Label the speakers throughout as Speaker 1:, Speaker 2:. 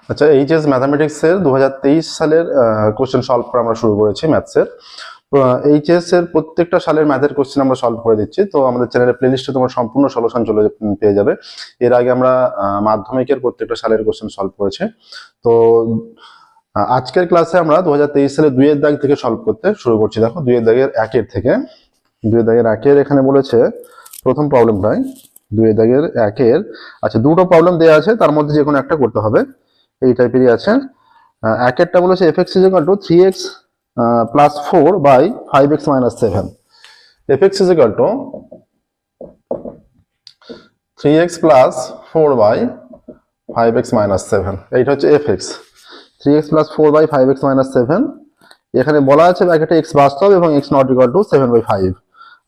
Speaker 1: আচ্ছা, এইচএস ম্যাথামেটিক্সের 2023 সালের question solve করা আমরা শুরু করেছি ম্যাথসের। এইচএস এর প্রত্যেকটা সালের ম্যাথের কোশ্চেন আমরা সলভ করে দিচ্ছি। তো আমাদের চ্যানেলের প্লেলিস্টে তোমার সম্পূর্ণ সলিউশন পেয়ে যাবে। এর আগে আমরা মাধ্যমিকের প্রত্যেকটা সালের কোশ্চেন সলভ করেছি। তো আজকের ক্লাসে আমরা 2023 সালে 2 এর দাগ থেকে সলভ করতে শুরু করছি। দেখো 2 এর দাগের 1 এর থেকে 2 এর দাগের 1 এর এখানে বলেছে প্রথম প্রবলেমটাই 2 এর দাগের 1 এর। আচ্ছা, দুটো প্রবলেম দেওয়া আছে, তার মধ্যে যে কোনো একটা করতে হবে, এই টাইপেরই আছে। একেরটা বলেছে fx is equal to 3x plus 4 by 5x minus 7. fx is equal to 3x plus 4 by 5x minus 7. এইটা হচ্ছে fx, 3x plus 4 by 5x minus 7। এখানে বলা আছে ব্র্যাকেটে x বাস্তব এবং x not equal to 7 by 5।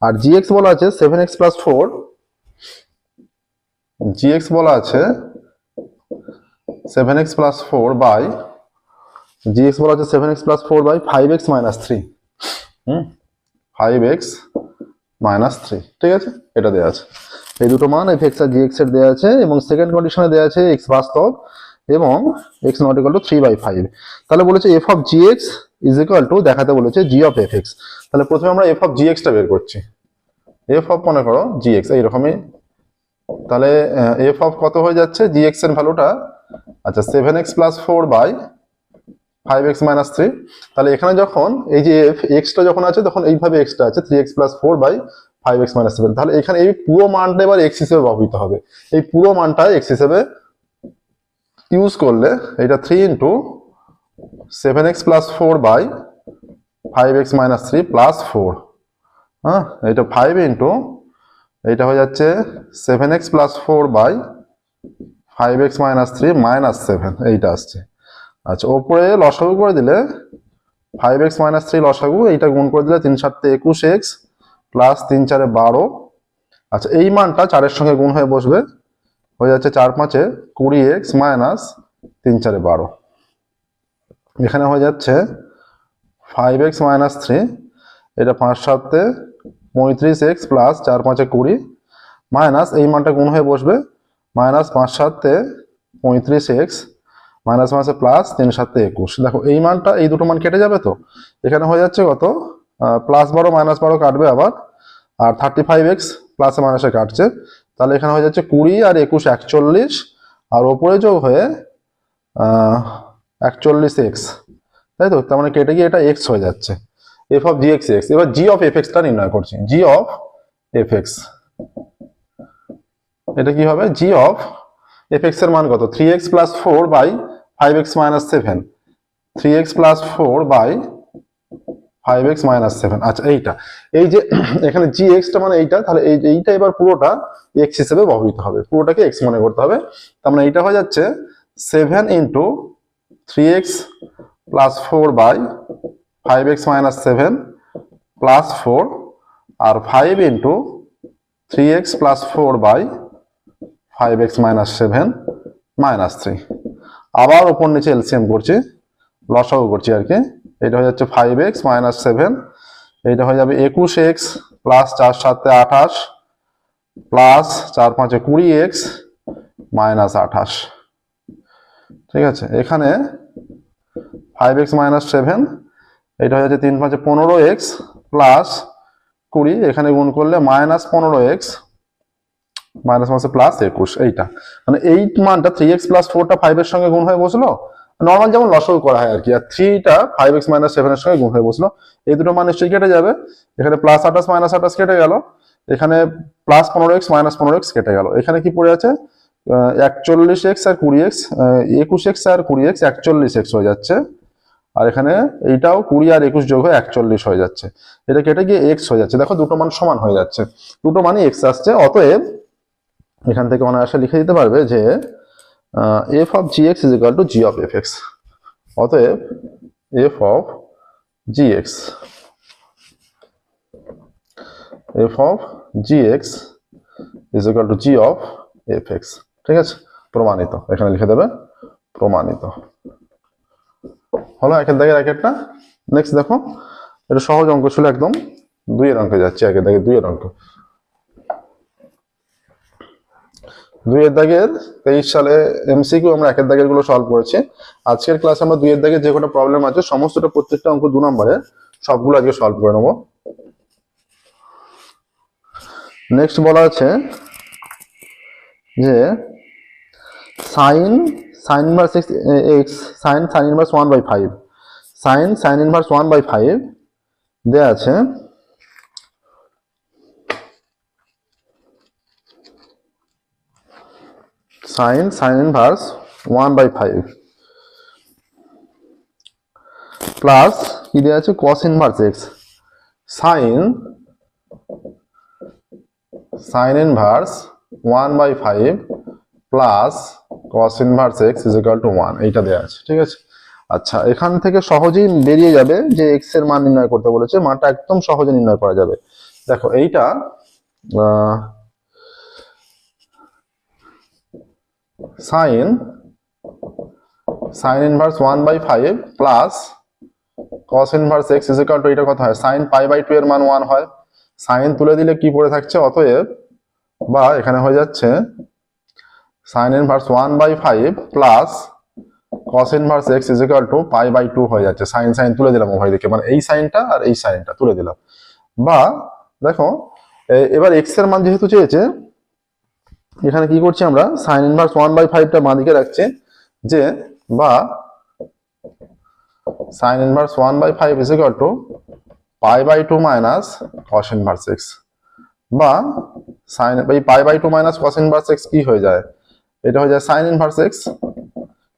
Speaker 1: R gx বলা আছে 7x plus 4, gx বলা আছে 7x plus 4 by gx বলা আছে 7x plus 4 by 5x minus 3। 5x minus 3, ঠিক আছে, এটা দেওয়া আছে। এই দুটো মান fx আর gx এর দেওয়া আছে এবং সেকেন্ড কন্ডিশনে দেওয়া আছে x বাস্তব এবং x not equal to 3 by 5। তাহলে বলেছে f of gx is equal to দেখাতে বলেছে g of fx। তাহলে প্রথমে আমরা f of gx টা বের করছি। f of মনে করো gx এইরকমই, তাহলে f of কত হয়ে যাচ্ছে gx এর ভ্যালুটা, আচ্ছা 7x plus 4 by 5x minus 3। তাহলে এখানে যখন এই যে x টা যখন আছে তখন এইভাবে x টা আছে 3x plus 4 by 5x minus 7। তাহলে এখানে এই পুরো মানটা এবার x হিসেবে ব্যবহৃত হবে। এই পুরো মানটা x হিসেবে ইউজ করলে এটা 3 into 7x plus 4 by 5x minus 3 plus 4, হ্যাঁ, এটা 5 into এটা হয়ে যাচ্ছে 7x plus 4 by 5x minus 3 minus 7, এইটা আসছে। আচ্ছা, ওপরে লসাগু করে দিলে 5x minus 3 লসাগু, এইটা গুণ করে দিলে 3 7 21x প্লাস 3 4 12। আচ্ছা, এই মানটা 4 এর সঙ্গে গুণ হয়ে বসবে, হয়ে যাচ্ছে 4 5 20x মাইনাস 3 4 12। এখানে হয়ে যাচ্ছে 5x minus 3, এটা 5 7 35x প্লাস 4 5 20 মাইনাস এই মানটা গুণ হয়ে বসবে মাইনাস 5 7 35x মাইনাস মাসে প্লাস 3 7 21। দেখো এই মানটা, এই দুটো মান কেটে যাবে, তো এখানে হয়ে যাচ্ছে কত, প্লাস 12 মাইনাস 12 কাটবে আবার, আর 35x প্লাসে মাইনাসে কাটছে। তাহলে এখানে হয়ে যাচ্ছে 20 আর 21 41, আর ওপরে যোগ হয়ে 41x, তাই তো। তার মানে কেটে গিয়ে এটা x হয়ে যাচ্ছে, f of gx x। এবার g of fx টা নির্ণয় করছি। g of fx, এটা কি হবে, g of fx এর মান কত, 3x plus 4 by 5x minus 7, 3x plus 4 by 5x minus 7। আচ্ছা, এইটা এই যে এখানে gx টা মানে এইটা, তাহলে এইটা এবার পুরোটা x হিসেবে ব্যবহৃত হবে, পুরোটাকে x মনে করতে হবে। তার মানে এইটা হয়ে যাচ্ছে 7 into 3x plus 4 by 5x minus 7 plus 4 R 5 into 3x plus 4 by 5x minus 7 minus 3। আবার ওপর নিচে এলসিএম করছি, লসাগু করছি আর কি। এটা হয়ে যাচ্ছে 5x minus 7, এইটা হয়ে যাবে 21x plus 4 7 28 plus 4 5 20x minus 28। ঠিক আছে, এখানে 5x minus 7, এটা হয়ে যাচ্ছে 3 5 15x প্লাস 20, এখানে গুণ করলে মাইনাস 15x মাইনাস মাসে প্লাস 21। এইটা মানে এই মানটা 3x প্লাস 4টা 5 এর সঙ্গে গুণ হয়ে বসলো, নর্মাল যেমন লসাগু করা হয় আর কি, আর 3টা 5x minus 7 এর সঙ্গে গুণ হয়ে বসলো। এই দুটো মান নিশ্চয়ই কেটে যাবে, এখানে প্লাস 28 মাইনাস 28 কেটে গেল, এখানে প্লাস 15x মাইনাস 15x কেটে গেল। এখানে কি পড়ে আছে 41x আর 20x, 21x আর 20x 41x হয়ে যাচ্ছে, আর এখানে এইটাও 20 আর 21 যোগ হয়ে 41 হয়ে যাচ্ছে। এটা কেটে গিয়ে x হয়ে যাচ্ছে। দেখো দুটো মান সমান হয়ে যাচ্ছে, দুটো মানই x আসছে। অতএব এখান থেকে অনায়াসে লিখে দিতে পারবে যে f of gx is equal to g of fx। অতএব f of gx is equal to g of fx। ঠিক আছে, প্রমাণিত, এখানে লিখে দেবে প্রমাণিত। হলো একের দাগের একেরটা। নেক্সট দেখো, এটা সহজ অঙ্ক ছিল একদম, 2 এর অঙ্কে যাচ্ছে। একের দাগে 2 এর অঙ্ক। 2 এর দাগের 23 সালে এমসিকিউ আমরা 1 এর দাগের গুলো সলভ করেছি। আজকের ক্লাসে আমরা 2 এর দাগের যে কটা প্রবলেম আছে সমস্তটা প্রত্যেকটা অঙ্ক 2 নম্বরে সবগুলো আজকে সলভ করে নেবো। নেক্সট বলা আছে যে sign inverse x sign inverse 1/5 sign inverse 1/5 দেয়া আছে সাইন ইনভার্স 1/5 প্লাস কি দেওয়া আছে cos inverse x sign inverse 1/5 plus cos inverse x is equal to 1 এইটা দেওয়া আছে, ঠিক আছে। আচ্ছা, এখান থেকে সহজেই বেরিয়ে যাবে যে এক্স এর মান নির্ণয় করতে বলেছে, মানটা একদম সহজে নির্ণয় করা যাবে। দেখো এইটা sign inverse 1/5 plus cos inverse x is equal two এটা কত হয় sin π/2 এর মান 1 হয়। সাইন তুলে দিলে কি পড়ে থাকছে অতএব, বা এখানে হয়ে যাচ্ছে sin inverse 1/5 plus cos inverse x is equal to π/2 হয়ে যাচ্ছে। সাইন তুলে দিলাম উভয় দিকে, মানে এই সাইনটা আর এই সাইনটা তুলে দিলাম। বা দেখো এবার x এর মান যেহেতু চেয়েছে, এখানে কি করছি আমরা sin ইনভার্স 1/5 টা বাঁ দিকে রাখছি, যে বা sin inverse 1/5 is equal to π/2 minus cos inverse x, বা sin π/2 minus cos inverse x কি হয়ে যায়, এটা হয়ে যায় sin ইনভার্স x,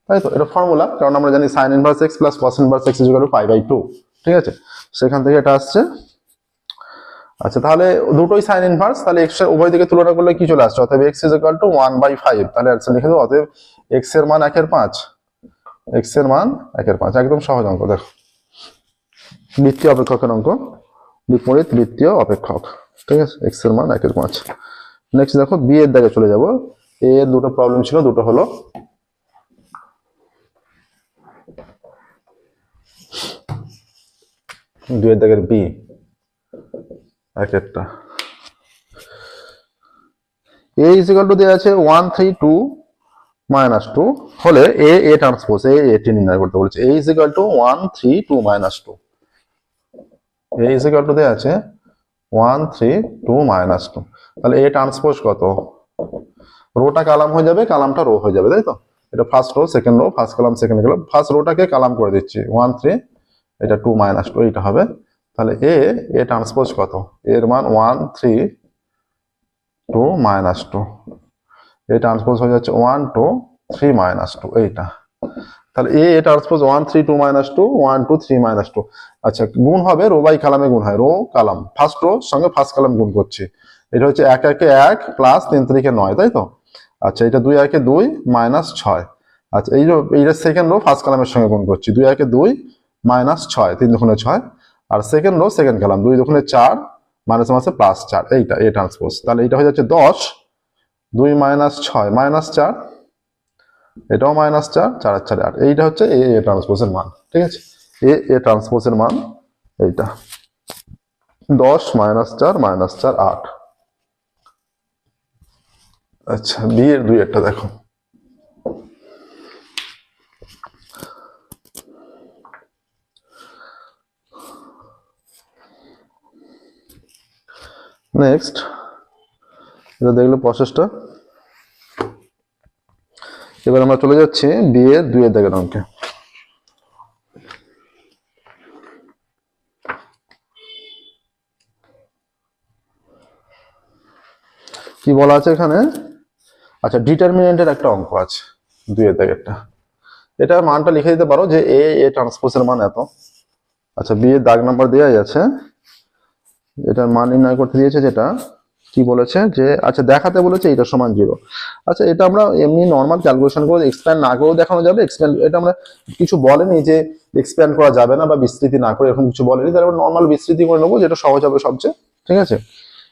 Speaker 1: তাই তো। এটা ফর্মুলা, কারণ আমরা জানি sin inverse x plus cos inverse x is equal to π/2, ঠিক আছে। সেখান থেকে এটা আসছে। আচ্ছা, তাহলে দুটোই sin ইনভার্স, তাহলে x এর উভয় দিকে তুলনা করলে কি চলে আসছে, অতএব x is equal to 1/5, তাহলে অ্যান্সার লিখে দেবো। অতএব x এর মান 1/5, x এর মান 1/5, একদম সহজ অঙ্ক। দেখো বৃত্তীয় অপেক্ষকের অঙ্ক, বিপরীত বৃত্তীয় অপেক্ষক, ঠিক আছে। x এর মান 1/5। নেক্সট দেখো বি এর দাগে চলে যাব। এ এর দুটো প্রবলেম ছিল, দুটো হলো। দুই এর দাগের বি এক একটা a ইজ ইকুয়াল টু দেওয়া আছে 1 3 2 -2 হলে a ট্রান্সপোজ এটি নির্ণয় করতে বলেছে। a is equal to 1 3 2 -2, a is equal to দেওয়া আছে 1 3 2 -2, তাহলে a ট্রান্সপোজ কত, রোটা কালাম হয়ে যাবে, কালামটা রো হয়ে যাবে, তাই তো। এটা first row second row, first column second column, first রোটাকে কালাম করে দিচ্ছি 1 3, এটা 2 -2 এইটা হবে। তাহলে a ট্রান্সপোজ কত, এর মান 1 3 2 -2, a ট্রান্সপোজ হয়ে যাচ্ছে 1 2 3 -2 এইটা। তাহলে a ট্রান্সপোজ 1 3 2 -2 1 2 3 -2। আচ্ছা, গুণ হবে রো বাই কালামে গুণ হয়, রো কালাম ফার্স্ট রো সঙ্গে ফার্স্ট কালাম গুণ করছি। এটা হচ্ছে 1 1 1 প্লাস 3 3 9, তাই তো। আচ্ছা, এটা 2 1 2 -6। আচ্ছা, এইটা সেকেন্ড রো ফার্স্ট কালামের সঙ্গে গুণ করছি, 2 1 2 -6 3 2 6, আর সেকেন্ড রো সেকেন্ড কালাম 2 2 4 মাইনাস মাসে প্লাস 4, এইটা a ট্রান্সপোজ। তাহলে এটা হয়ে যাচ্ছে 10 2 -6 -4, এটাও -4 4 আর 4 8, এইটা হচ্ছে a ট্রান্সপোজের মান, ঠিক আছে। a ট্রান্সপোজের মান এইটা 10 -4 -4 8। আচ্ছা, বি এর দুই একটা দেখো। নেক্সট এটা দেখলো প্রসেসটা। এবার আমরা চলে যাচ্ছি বি এর দুই এর দাগের অঙ্কে। কি বলা আছে এখানে, আচ্ছা ডিটারমিনেন্টের একটা অঙ্ক আছে 2 এর দাগেরটা। এটার মানটা লিখে দিতে পারো যে a ট্রান্সপোজের মান এত। আচ্ছা, বি এর দাগ নাম্বার দেওয়াই আছে, এটার মান নির্ণয় করতে দিয়েছে, যেটা কি বলেছে যে আচ্ছা দেখাতে বলেছে এটা সমান 0। আচ্ছা, এটা আমরা এমনি নর্মাল ক্যালকুলেশন করে এক্সপ্যান্ড না করেও দেখানো যাবে। এক্সপ্যান্ড এটা আমরা কিছু বলেনি যে এক্সপ্যান্ড করা যাবে না বা বিস্তৃতি না করে, এরকম কিছু বলেনি। তাহলে আমরা নর্মাল বিস্তৃতি করে নেবো, যেটা সহজ হবে সবচেয়ে, ঠিক আছে।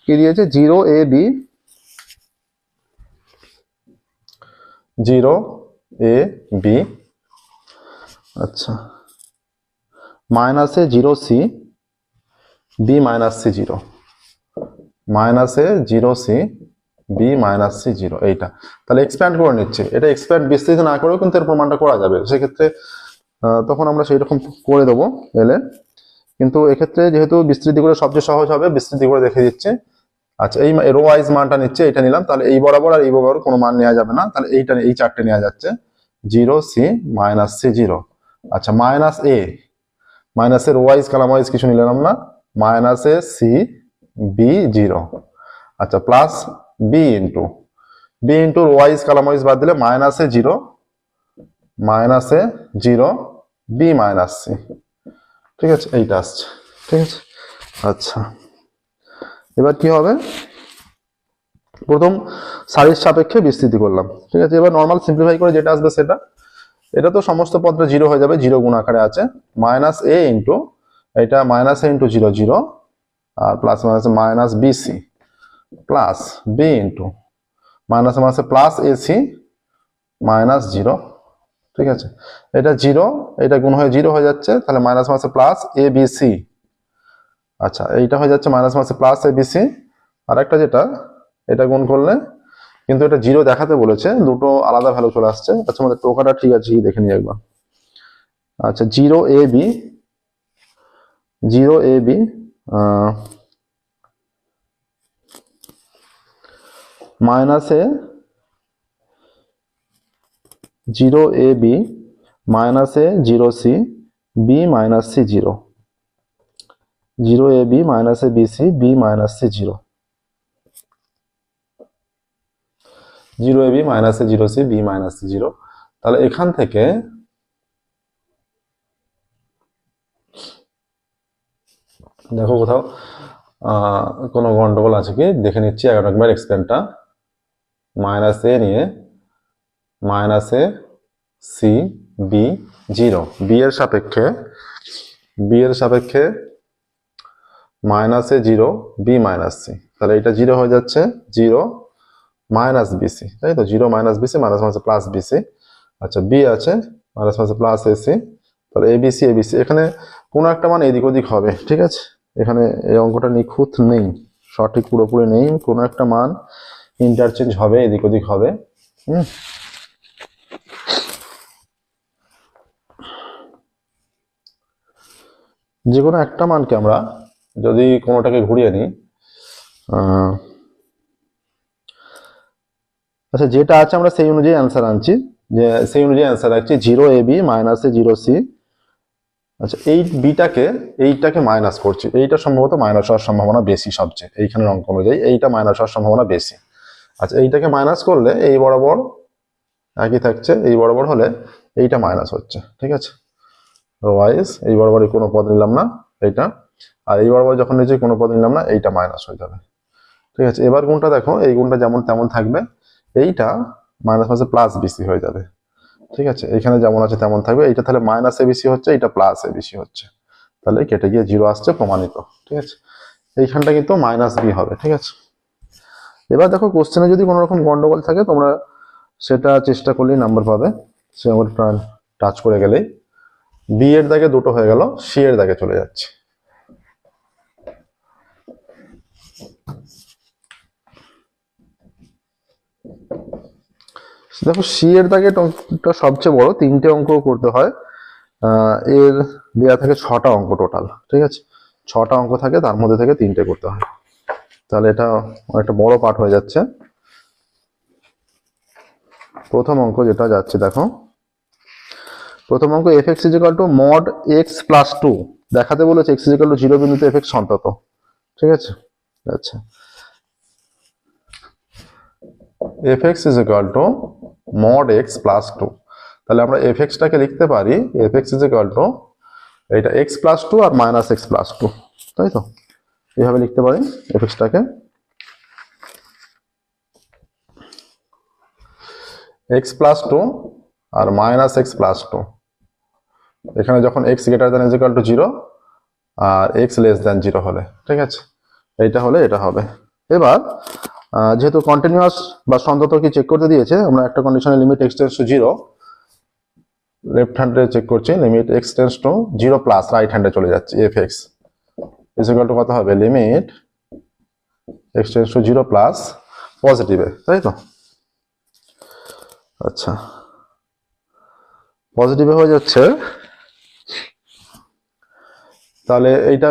Speaker 1: কি দিয়েছে 0 a b, আচ্ছা মাইনাসে 0c b -c 0, মাইনাসে 0c B minus C zero, এইটা তাহলে এক্সপ্যান্ড করে নিচ্ছে। এটা এক্সপ্যান্ড বিস্তৃত না করেও কিন্তু এর প্রমাণটা করা যাবে, সেক্ষেত্রে তখন আমরা সেই রকম করে দেবো এলে। কিন্তু এক্ষেত্রে যেহেতু বিস্তৃতি করে সবচেয়ে সহজ হবে, বিস্তৃতি করে দেখে দিচ্ছে। আচ্ছা, এই রো ওয়াইজ মানটা নিচ্ছে, এটা নিলাম, তাহলে এই বরাবর আর এই বরাবর কোনো মান নেওয়া যাবে না, তাহলে এইটা এই চারটে নেওয়া যাচ্ছে, zero C minus C zero. আচ্ছা, মাইনাস এ, মাইনাসের রো ওয়াইজ কলাম ওয়াইজ কিছু নিলাম না, minus A C B zero. আচ্ছা, plus B into row wise column wise বাদ দিলে minus A zero B minus C. ঠিক আছে, এইটা আসছে। ঠিক আছে, আচ্ছা এবার কি হবে, প্রথম সারির সাপেক্ষে বিস্তৃতি করলাম। ঠিক আছে, এবার নর্মাল সিম্পলিফাই করে যেটা আসবে সেটা, এটা তো সমস্ত পদটা জিরো হয়ে যাবে, জিরো গুণ আকারে আছে, মাইনাস এ ইন্টু এটা minus A into zero zero, আর plus minus minus BC plus B into minus মাইনাসে প্লাস এসি মাইনাস জিরো। ঠিক আছে, এটা জিরো, এটা গুণ হয়ে জিরো হয়ে যাচ্ছে, তাহলে মাইনাস মাইনাসে প্লাস এ বি সি। আচ্ছা, এইটা হয়ে যাচ্ছে মাইনাস মাইনাসে প্লাস এ বি সি। আর একটা যেটা, এটা গুণ করলে কিন্তু এটা জিরো দেখাতে বলেছে, দুটো আলাদা ভ্যালু চলে আসছে। আচ্ছা, আমাদের টোকাটা ঠিক আছে, দেখে নিই একবার। আচ্ছা, zero A B minus A zero A B minus A zero C B minus C zero, zero A B minus A B C B minus C zero, zero A B minus A zero C B minus C zero. তাহলে এখান থেকে দেখো কোথাও কোনো গন্ডগোল আছে কি দেখে নিচ্ছি একবার। এক্সপ্যান্ডটা মাইনাস এ নিয়ে minus A C B zero, B এর সাপেক্ষে minus A zero B minus C, তাহলে এটা জিরো হয়ে যাচ্ছে, জিরো মাইনাস বিসি, তাই তো, zero minus BC minus minus plus BC. আচ্ছা, বি আছে মাইনাস মাইনাস প্লাস এসি, তাহলে এবিসি এখানে কোনো একটা মান এদিক ওদিক হবে। ঠিক আছে, এখানে এই অঙ্কটা নিখুঁত নেই, সঠিক পুরোপুরি নেই, কোনো একটা মান ইন্টারচেঞ্জ হবে, এদিক ওদিক হবে। যে কোনো একটা মানকে আমরা যদি কোনোটাকে ঘুরিয়ে নিই, আচ্ছা যেটা আছে আমরা সেই অনুযায়ী অ্যান্সার আনছি, যে সেই অনুযায়ী অ্যান্সার রাখছি, zero A B minus A zero C. আচ্ছা, এইটাকে মাইনাস করছি, এইটা সম্ভবত মাইনাস হওয়ার সম্ভাবনা বেশি সবচেয়ে, এইখানের অঙ্ক অনুযায়ী এইটা মাইনাস হওয়ার সম্ভাবনা বেশি। আচ্ছা, এইটাকে মাইনাস করলে এই বরাবর একই থাকছে, এই বরাবর হলে এইটা মাইনাস হচ্ছে। ঠিক আছে, ওয়াইজ এই বরাবরই কোনো পদ নিলাম না এইটা, আর এই বরাবর যখন নিচে কোনো পদ নিলাম না, এইটা মাইনাস হয়ে যাবে। ঠিক আছে, এবার গুণটা দেখো, এই গুণটা যেমন তেমন থাকবে, এইটা মাইনাস মাইনাসে প্লাস বিসি হয়ে যাবে। ঠিক আছে, এখানে যেমন আছে তেমন থাকবে, এইটা তাহলে মাইনাস এবিসি হচ্ছে, এইটা প্লাস এবিসি হচ্ছে, তাহলে কেটে গিয়ে জিরো আসছে, প্রমাণিত। ঠিক আছে, এইখানটা কিন্তু মাইনাস বি হবে। ঠিক আছে, এবার দেখো কোশ্চেনে যদি কোনো রকম গন্ডগোল থাকে তোমরা সেটা চেষ্টা করলেই নাম্বার পাবে, সে আমার টাচ করে গেলেই। বি এর দাগে দুটো হয়ে গেল, সি এর দাগে চলে যাচ্ছে। দেখো সি এর দাগে সবচেয়ে বড়, তিনটে অঙ্ক করতে হয়, এর দেয়া থাকে 6টা অঙ্ক টোটাল। ঠিক আছে, 6টা অঙ্ক থাকে, তার মধ্যে থেকে 3টে করতে হয়, তাহলে এটা একটা বড় পার্ট হয়ে যাচ্ছে। প্রথম অঙ্ক যেটা যাচ্ছে, দেখো প্রথম অঙ্ক F X is equal to mod X plus 2 দেখাতে বলেছে, এক্স ইজিক্যাল টু 0 বিন্দুতে এফ এক্স সন্তত। ঠিক আছে, আচ্ছা F X is equal to mod X plus 2, তাহলে আমরা এফ এক্সটাকে লিখতে পারি এফ এক্স ইজিক্যাল টু এইটা এক্স প্লাস 2 আর মাইনাস এক্স প্লাস 2, তাই তো, এইভাবে লিখতে পারি এফ এক্সটাকে, এক্স প্লাস 2 আর মাইনাস এক্স প্লাস 2, এখানে যখন X greater than is equal to 0 আর এক্স লেস দ্যান 0 হলে। ঠিক আছে, এইটা হলে এটা হবে। এবার যেহেতু কন্টিনিউয়াস বা সন্তত কি চেক করতে দিয়েছে, আমরা একটা কন্ডিশনে limit x tends to 0, left হ্যান্ডে চেক করছি, limit x tends to 0 plus right হ্যান্ডে চলে যাচ্ছে, F x is equal to কত হবে, limit x tends to 0 plus পজিটিভে, তাই তো? আচ্ছা, পজিটিভে হয়ে যাচ্ছে, তাহলে এইটা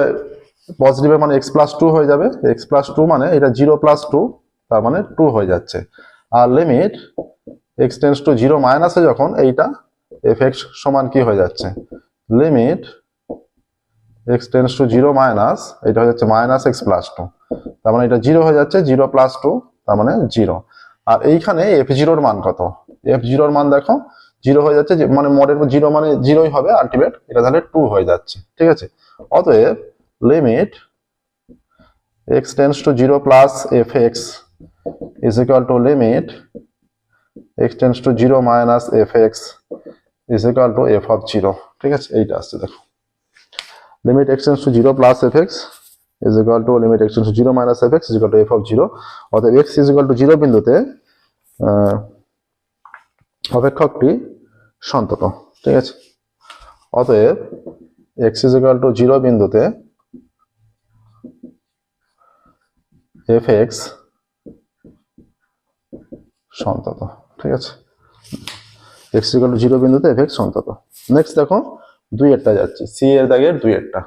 Speaker 1: পজিটিভের মানে এক্স প্লাস টু হয়ে যাবে। এক্স প্লাস টু মানে এটা 0 প্লাস টু, তার মানে 2 হয়ে যাচ্ছে। আর লিমিট এক্স টেন্স টু 0 মাইনাসে যখন এইটা এফ এক্স সমান কি হয়ে যাচ্ছে, limit x tends to 0 minus, এটা হয়ে যাচ্ছে মাইনাস এক্স প্লাস টু, তার মানে এটা 0 হয়ে যাচ্ছে, 0 প্লাস টু তার মানে 0। আর এইখানে এফ জিরোর মান কত, এফ জিরোর মান দেখো 0 হয়ে যাচ্ছে, মানে মডের 0 মানে 0ই হবে আলটিমেট, এটা তাহলে 2 হয়ে যাচ্ছে, ঠিক আছে? অতএব limit x tends to 0 plus fx is equal to limit x tends to 0 minus fx is equal to f of 0, ঠিক আছে? এইটা আসছে দেখো, limit x tends to 0 plus fx is equal to limit x tends to 0 minus fx is equal to f of 0। অতএব x is equal to 0 বিন্দুতে অপেক্ষকটি সন্তত, ঠিক আছে? অতএব x is equal to 0 বিন্দুতে fx সন্তত, ঠিক আছে? x is equal to 0 বিন্দুতে fx সন্তত। Next দেখো 2 এরটা যাচ্ছে, সি এর দাগের 2 এরটা।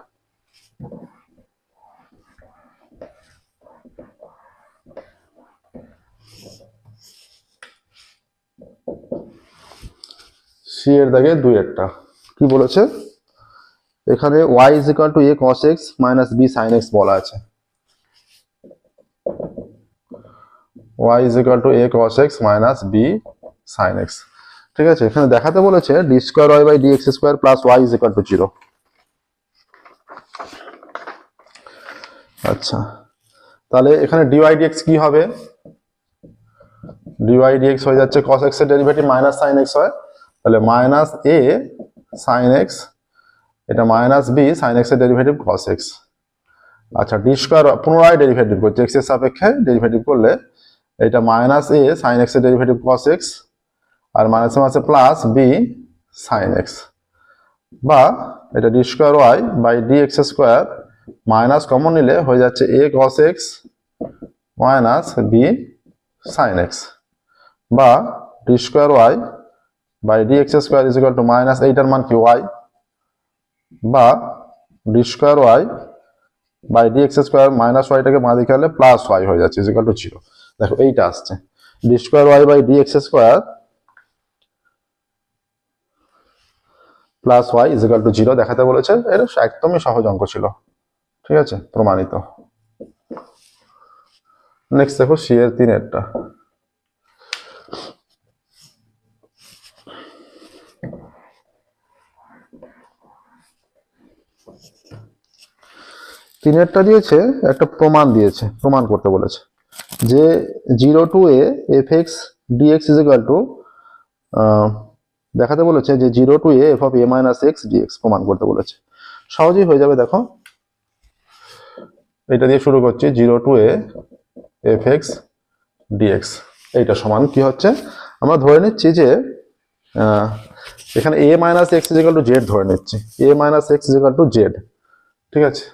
Speaker 1: সি এর দাগে 2 এরটা কি বলেছে, এখানে y is equal to a cos x minus b sin x বলা আছে। y is equal to a cos x minus b sin x, ঠিক আছে? এখানে দেখাতে বলেছে d square y by dx square plus y is equal to 0। আচ্ছা, তাহলে এখানে dy dx কি হবে, dy dx হয়ে যাচ্ছে cos x এর ডেরিভেটিভ মাইনাস sin x হয়, তাহলে মাইনাস a sin x, এটা মাইনাস b sin x এর ডেরিভেটিভ cos x। আচ্ছা, d স্কয়ার পুনরায় ডেরিভেটিভ করছে x এর সাপেক্ষে, ডেরিভেটিভ করলে এটা মাইনাস a sin x এর ডেরিভেটিভ cos x আর মাইনাসে মাসে প্লাস b sin x, বা এটা d square y by dx square minus common নিলে হয়ে যাচ্ছে a cos x minus b sin x, বা d square y by dx square is equal to minus, এইটার মান কি y, বা d square y by dx square minus ওয়াইটাকে বাঁ দিকে হলে প্লাস y হয়ে যাচ্ছে ইজ ইকুয়াল টু 0। দেখো এইটা আসছে d square y by dx square plus y is equal to 0 দেখাতে বলেছে। এটা একদমই সহজ অঙ্ক ছিল, ঠিক আছে? প্রমাণিত। নেক্সট দেখো সি এর 3 এরটা। তিনেরটা দিয়েছে, একটা প্রমাণ দিয়েছে, প্রমাণ করতে বলেছে যে 0 to a fx dx is equal to, দেখাতে বলেছে যে 0 to a f of a minus x dx প্রমাণ করতে বলেছে। সহজেই হয়ে যাবে, দেখো এটা দিয়ে শুরু করছি, 0 to a fx dx, এইটা সমান কি হচ্ছে, আমরা ধরে নিচ্ছি যে এখানে a minus x is equal to z ধরে নিচ্ছি, a minus x is equal to z, ঠিক আছে?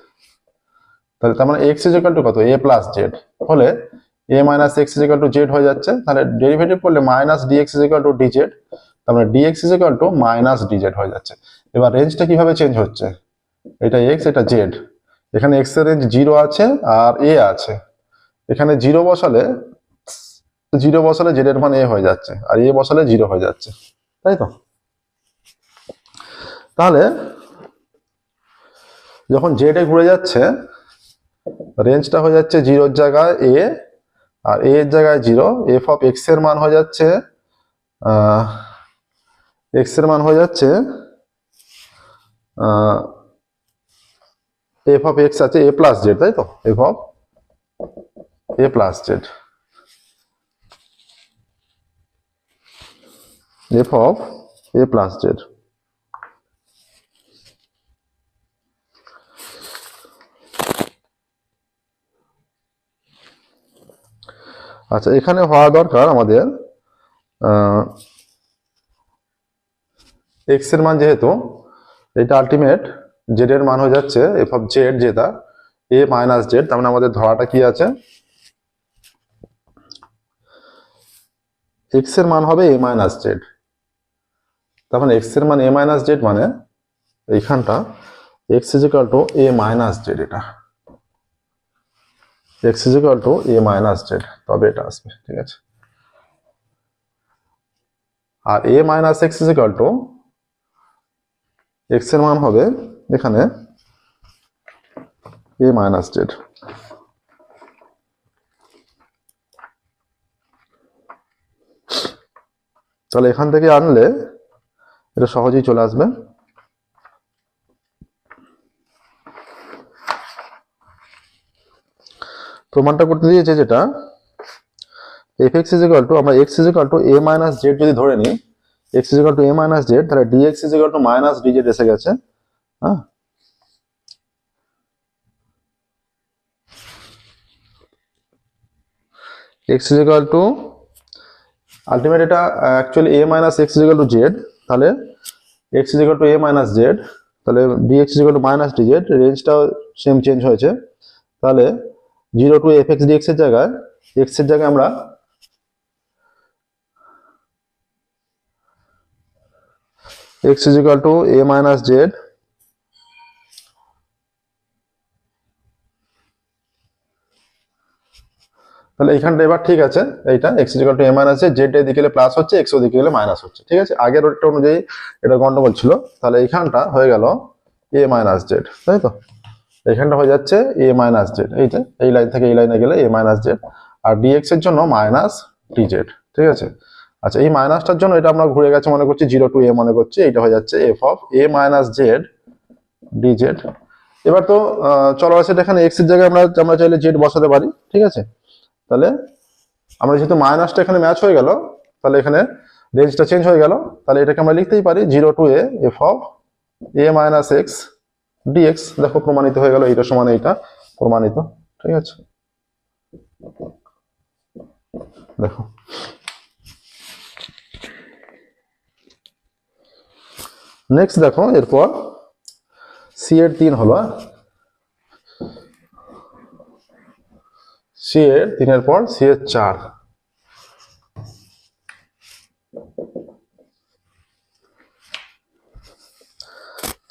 Speaker 1: তাহলে তার মানে x is equal to কত, a plus z হলে a minus x is equal to z হয়ে যাচ্ছে, তাহলে ডেরিভেটিভ করলে minus dx is equal to dz, তার মানে dx is equal to minus dz হয়ে যাচ্ছে। এবার রেঞ্জটা কিভাবে চেঞ্জ হচ্ছে, এটা x এটা z, এখানে x এর রেঞ্জ 0 আছে আর a আছে, এখানে 0 বসালে z এর মান a হয়ে যাচ্ছে আর a বসালে 0 হয়ে যাচ্ছে, তাই তো? তাহলে যখন z এ ঘুরে যাচ্ছে রেঞ্জটা হয়ে যাচ্ছে 0 এর জায়গায় a আর a এর জায়গায় 0, f অফ x এর মান হয়ে যাচ্ছে x এর মান হয়ে যাচ্ছে f অফ x আছে a প্লাস z, তাই তো? f of a plus z, f of a plus z। আচ্ছা, এখানে হওয়া দরকার আমাদের x এর মান, যেহেতু এটা আলটিমেট z এর মান হয়ে যাচ্ছে f অফ z, যেটা a মাইনাস z, তার মানে আমাদের ধরাটা কি আছে, এক্স এর মান হবে এ মাইনাস জেড। তার মানে এক্স এর মান এ মাইনাস জেড, মানে এইখানটা x is equal to A minus Z, এটা x is equal to A minus Z, তবে এটা আসবে, ঠিক আছে। আর A minus x is equal to x এর মান হবে এখানে এ মাইনাস জেড। তাহলে এখান থেকে আনলে এটা সহজেই চলে আসবে। প্রমাণটা করতে দিয়েছে যেটা fx ইজ ইকুয়াল টু, আমরা x is equal to a minus Z যদি ধরে নিই, x is equal to a minus Z, তাহলে dx is equal to minus dz এসে গেছে। হ্যাঁ, x is equal to ultimate, এটা actually a minus x is equal to z, তাহলে x is equal to a minus Z, তাহলে dx is equal to minus dz, রেঞ্জটাও same change হয়েছে। তাহলে 0 two fx dx এর জায়গায় x এর জায়গায় আমরা x is equal to a minus z, তাহলে এইখানটা এবার ঠিক আছে, এইটা x is equal to a minus z, z এদিকে গেলে প্লাস হচ্ছে, x ওদিকে গেলে মাইনাস হচ্ছে, ঠিক আছে। আগের ওটা অনুযায়ী এটা গন্ডগোল ছিল, তাহলে এইখানটা হয়ে গেল a minus z, তাই তো। এইখানটা হয়ে যাচ্ছে a minus z, এই যে এই লাইন থেকে এই লাইনে গেলে a minus z, R dx এর জন্য মাইনাস dz, ঠিক আছে। আচ্ছা, এই মাইনাসটার জন্য এটা আমরা ঘুরে গেছে মনে করছি, 0 টু a মনে করছি, এটা হয়ে যাচ্ছে f of a minus z dz। এবার তো চলো সেটা এখানে x এর জায়গায় আমরা চাইলে z বসাতে পারি, ঠিক আছে। তাহলে আমরা যেহেতু মাইনাসটা এখানে ম্যাচ হয়ে গেল, তাহলে এখানে রেঞ্জটা চেঞ্জ হয়ে গেল, তাহলে এটাকে আমরা লিখতেই পারি 0 to a f of a minus x dx। দেখো প্রমাণিত হয়ে গেল, এইটা সমান এইটা প্রমাণিত, ঠিক আছে। দেখো নেক্সট, দেখো এরপর সি এর 3 হলো, সি এর 3 এর পর সি এর 4।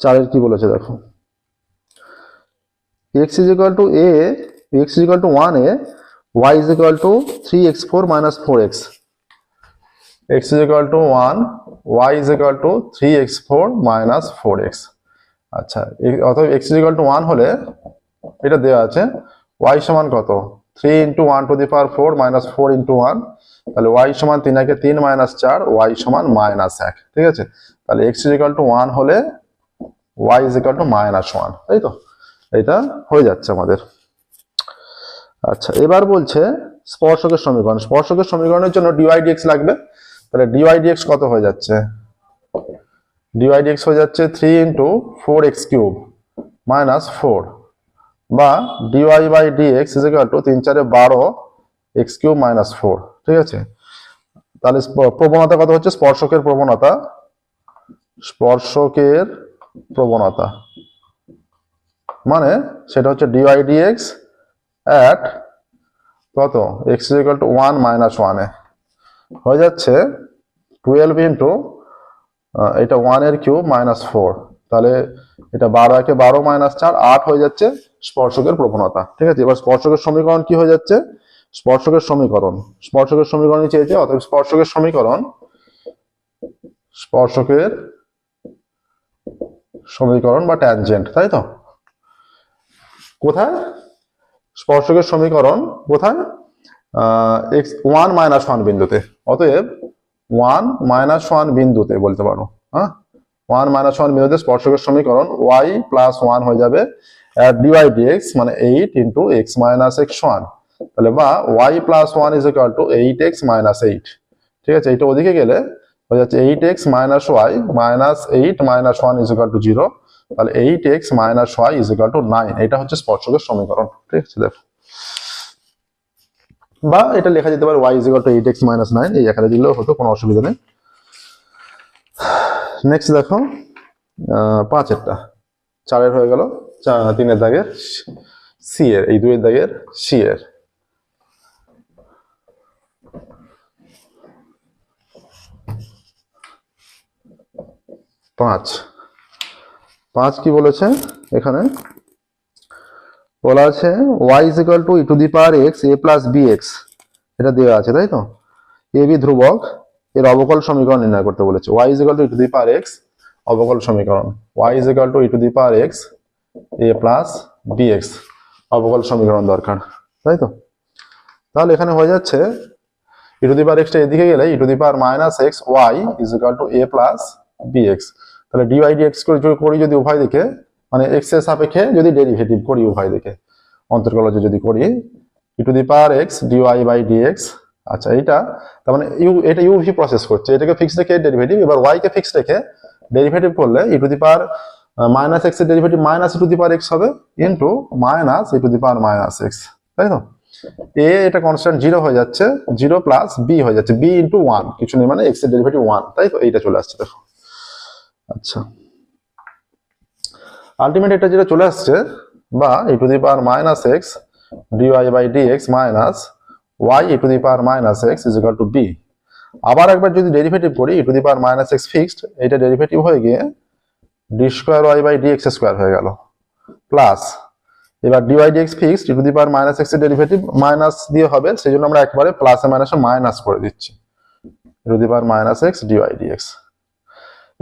Speaker 1: চারের কি বলেছে দেখো, x is equal to a, x is equal to 1a, y is equal to 3x4 minus 4x, x is equal to 1, y is equal to 3x4 minus 4x। আচ্ছা, অতএব x is equal to 1 হলে এটা দেওয়া আছে y সমান কত, 3 into 1 to the power 4 minus 4 into 1, তাহলে y সমান 3 একে 3 minus 4, y সমান minus 1, ঠিক আছে। তাহলে x is equal to 1 হলে y is equal to minus 1, তাই তো, এটা হয়ে যাচ্ছে আমাদের। আচ্ছা, এবার বলছে স্পর্শকের সমীকরণ, স্পর্শকের সমীকরণের জন্য dy dx লাগবে, তাহলে dy dx কত হয়ে যাচ্ছে, dy dx হয়ে যাচ্ছে 3 into 4x cube minus 4, বা dy by dx is equal to 3 4 12 x cube minus 4, ঠিক আছে। তাহলে প্রবণতা কত হচ্ছে, স্পর্শকের প্রবণতা, স্পর্শকের প্রবণতা মানে সেটা হচ্ছে dy dx at কত, x is equal to 1 minus 1 এ হয়ে যাচ্ছে 12 into এটা 1 এর কিউব মাইনাস 4, তাহলে এটা 12 একে 12 মাইনাস 4 8 হয়ে যাচ্ছে স্পর্শকের প্রবণতা, ঠিক আছে। এবার স্পর্শকের সমীকরণ কি হয়ে যাচ্ছে, স্পর্শকের সমীকরণ, স্পর্শকের সমীকরণই চেয়েছে, অতএব স্পর্শকের সমীকরণ, স্পর্শকের সমীকরণ বা ট্যানজেন্ট, তাই তো। কোথায় স্পর্শকের সমীকরণ, কোথায়, x 1 minus 1 বিন্দুতে, অতএব 1 minus 1 বিন্দুতে বলতে পারো, হ্যাঁ 1 minus 1 বিন্দুতে স্পর্শকের সমীকরণ y plus 1 হয়ে যাবে at dy dx মানে 8 into x minus x1, তাহলে বা y plus 1 is equal to 8x minus 8, ঠিক আছে। এইটা ওদিকে গেলে হয়ে যাচ্ছে 8x minus y minus 8 minus 1 is equal to 0, তাহলে 8x minus y is equal to 9, এটা হচ্ছে স্পর্শকের সমীকরণ, ঠিক আছে। দেখো, বা এটা লেখা যেতে পারে y is equal to 8x minus 9, এই এখানে দিলেও হতো, কোনো অসুবিধা নেই। নেক্সট দেখো 5 এরটা, 4 এর হয়ে গেল, 3 এর দাগের সি এর, এই 2 এর দাগের সি এর। 5 5 কি বলেছে এখানে বলা আছে y is equal two E to the power x a plus bx, এটা দেওয়া আছে তাই তো। a b ধ্রুবক, এর অবকল সমীকরণ নির্ণয় করতে বলেছে। y is equal two E to the power x, অবকল সমীকরণ y is equal two E to the power x a plus bx, অবকল সমীকরণ দরকার তাই তো। তাহলে এখানে হয়ে যাচ্ছে ই টু দি পাওয়ার x টা এদিকে গেলে e to the power minus x y is equal to a plus bx। তাহলে dy dx করি যদি উভয় দিকে, মানে x এর সাপেক্ষে যদি ডেরিভেটিভ করি উভয় দিকে, অন্তর্কলজ যদি করি e to the power x dy by dx। আচ্ছা এইটা তার মানে এটা ইউভি প্রসেস করছে, এটাকে ফিক্সড রেখে ডেরিভেটিভ, এবার y কে ফিক্সড রেখে ডেরিভেটিভ করলে e to the power minus x এর derivative minus e to the power x হবে into minus e to the power minus x, তাই তো। a এটা কনস্ট্যান্ট 0 হয়ে যাচ্ছে, 0 প্লাস b হয়ে যাচ্ছে, b ইনটু 1 কিছু নেই, মানে x এর ডেরিভেটিভ 1, তাই তো। এইটা চলে আসছে দেখো। আচ্ছা আলটিমেট এটা যেটা চলে আসছে, বা e to the power minus x dy by dx minus y e to the power minus x is equal to B. আবার একবার যদি ডেরিভেটিভ করি e to the power minus x fixed, এটা ডেরিভেটিভ হয়ে গিয়ে d square Y by dx square হয়ে গেল, plus এবার dy dx fixed e to the power minus x এর ডেরিভেটিভ মাইনাস দিয়ে হবে, সেই জন্য আমরা একবারে প্লাসে মাইনাসে মাইনাস করে দিচ্ছি e to the power minus x dy dx.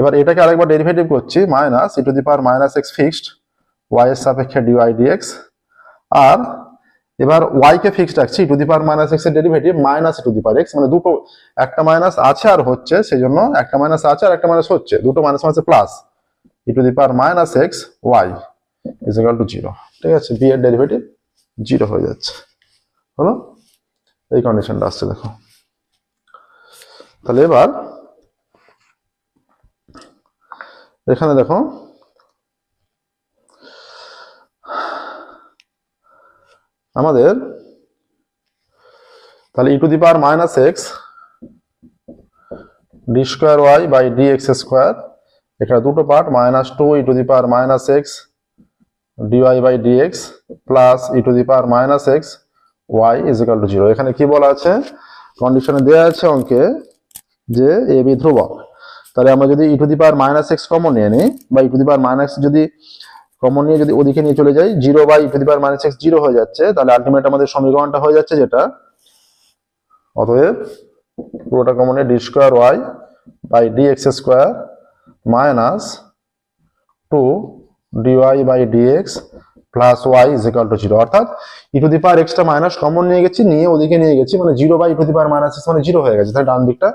Speaker 1: এবার এটাকে আরেকবার ডেরিভেটিভ করছি minus e to the power minus x fixed y এর সাপেক্ষে ডিওয়াই ডিএক্স, আর এবার ওয়াই কে ফিক্সড রাখছি e to the power minus x এর derivative minus e to the power x, মানে দুটো, একটা মাইনাস আছে আর হচ্ছে, সেই জন্য একটা মাইনাস আছে আর একটা মাইনাস হচ্ছে, দুটো মাইনাস মাইনাসে plus E to the power minus x Y is equal to 0, ঠিক আছে। বি এর ডেরিভেটিভ 0 হয়ে যাচ্ছে, হলো এই কন্ডিশনটা আসছে দেখো। তাহলে এবার এখানে দেখো আমাদের তাহলে e to the power minus x d square Y by d x square, এখানে দুটো part minus 2 e to the power minus x dy by dx plus E to the power minus x Y is equal to 0। এখানে কি বলা আছে, কন্ডিশনে দেওয়া আছে অঙ্কে যে এ বি ধ্রুবক। তাহলে আমরা যদি e to the power minus x common নিয়ে নিই, বা e to the power minus যদি কমন নিয়ে যদি ওদিকে নিয়ে চলে যাই, 0 by e to the power minus x 0 হয়ে যাচ্ছে, তাহলে আলটিমেট আমাদের সমীকরণটা হয়ে যাচ্ছে যেটা, অতএব পুরোটা কমন নিয়ে d square Y by d x square minus 2 dy by dx plus Y is equal to 0। অর্থাৎ ই টু দি পাওয়ার এক্সটা মাইনাস কমন নিয়ে গেছি, নিয়ে ওদিকে নিয়ে গেছি, মানে 0 by e to the power minus x মানে 0 হয়ে গেছে, তাহলে ডান দিকটা